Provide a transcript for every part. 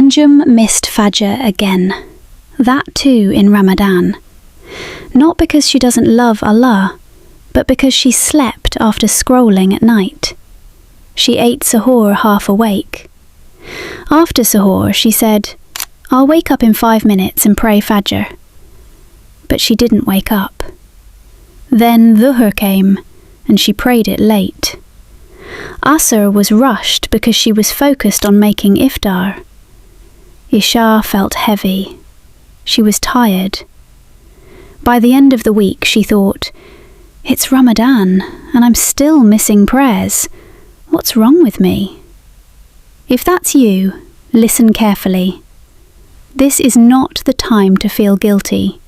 Anjum missed Fajr again. That too in Ramadan. Not because she doesn't love Allah, but because she slept after scrolling at night. She ate sahur half awake. After sahur, she said, "I'll wake up in 5 minutes and pray Fajr." But she didn't wake up. Then Dhuhr came, and she prayed it late. Asr was rushed because she was focused on making iftar. Isha felt heavy. She was tired. By the end of the week, she thought, "It's Ramadan, and I'm still missing prayers. What's wrong with me?" If that's you, listen carefully. This is not the time to feel guilty.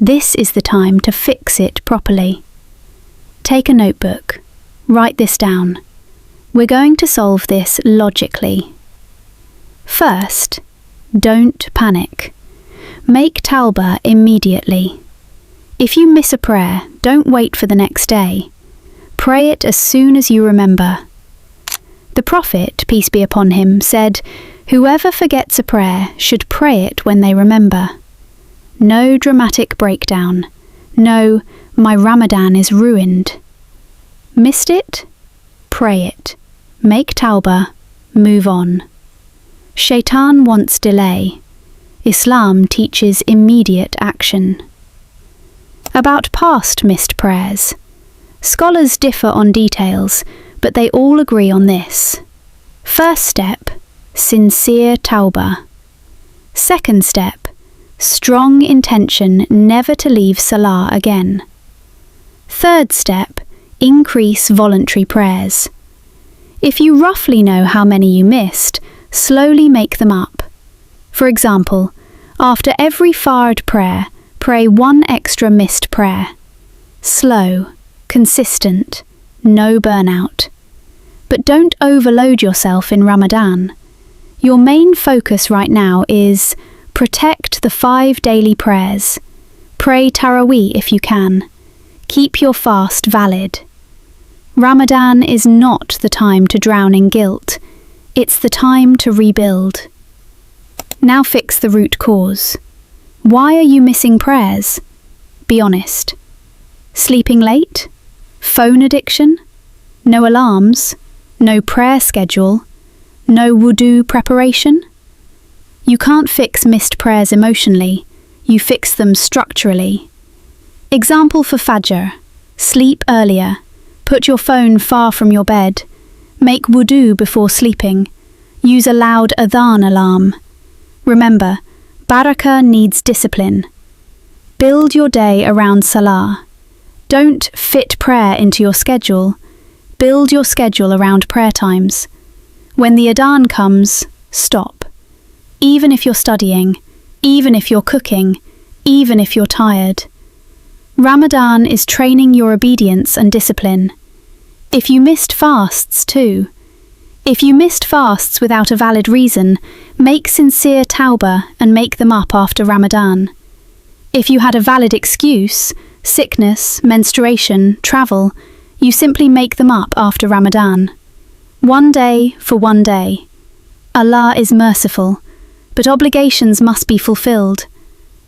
This is the time to fix it properly. Take a notebook. Write this down. We're going to solve this logically. First, don't panic. Make tawbah immediately. If you miss a prayer, don't wait for the next day. Pray it as soon as you remember. The Prophet, peace be upon him, said, "Whoever forgets a prayer should pray it when they remember." No dramatic breakdown. No, "My Ramadan is ruined." Missed it? Pray it. Make tawbah. Move on. Shaitan wants delay. Islam teaches immediate action. About past missed prayers. Scholars differ on details, but they all agree on this. First step, sincere tawbah. Second step, strong intention never to leave SALAH again. Third step, increase voluntary prayers. If you roughly know how many you missed, slowly make them up. For example, after every Fajr prayer, pray one extra missed prayer. Slow, consistent, no burnout. But don't overload yourself in Ramadan. Your main focus right now is protect the 5 daily prayers. Pray Taraweeh if you can. Keep your fast valid. Ramadan is not the time to drown in guilt. It's the time to rebuild. Now fix the root cause. Why are you missing prayers? Be honest. Sleeping late? Phone addiction? No alarms? No prayer schedule? No wudu preparation? You can't fix missed prayers emotionally. You fix them structurally. Example for Fajr. Sleep earlier. Put your phone far from your bed. Make wudu before sleeping. Use a loud adhan alarm. Remember, barakah needs discipline. Build your day around SALAH. Don't fit prayer into your schedule. Build your schedule around prayer times. When the adhan comes, stop. Even if you're studying, even if you're cooking, even if you're tired. Ramadan is training your obedience and discipline. If you missed fasts too. If you missed fasts without a valid reason, make sincere tawbah and make them up after Ramadan. If you had a valid excuse, sickness, menstruation, travel, you simply make them up after Ramadan. One day for one day. Allah is merciful, but obligations must be fulfilled.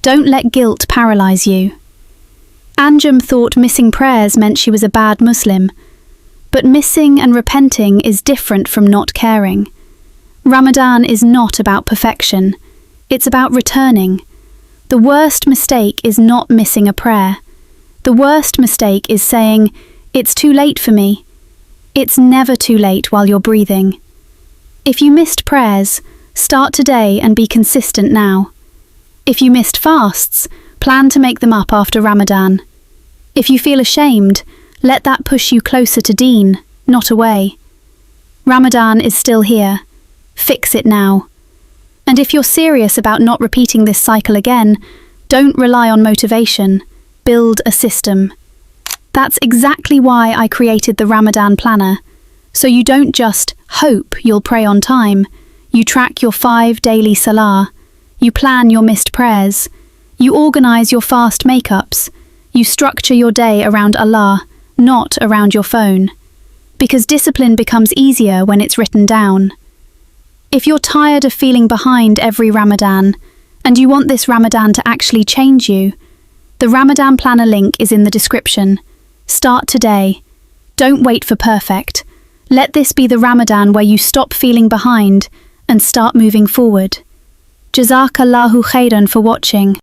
Don't let guilt paralyze you. Anjum thought missing prayers meant she was a bad Muslim, but missing and repenting is different from not caring. Ramadan is not about perfection. It's about returning. The worst mistake is not missing a prayer. The worst mistake is saying, "It's too late for me." It's never too late while you're breathing. If you missed prayers, start today and be consistent now. If you missed fasts, plan to make them up after Ramadan. If you feel ashamed, let that push you closer to Deen, not away. Ramadan is still here. Fix it now. And if you're serious about not repeating this cycle again, don't rely on motivation. Build a system. That's exactly why I created the Ramadan Planner. So you don't just hope you'll pray on time. You track your 5 daily SALAH. You plan your missed prayers. You organize your fast makeups. You structure your day around Allah, not around your phone. Because discipline becomes easier when it's written down. If you're tired of feeling behind every Ramadan, and you want this Ramadan to actually change you, the Ramadan Planner link is in the description. Start today. Don't wait for perfect. Let this be the Ramadan where you stop feeling behind and start moving forward. Jazakallahu khairan for watching.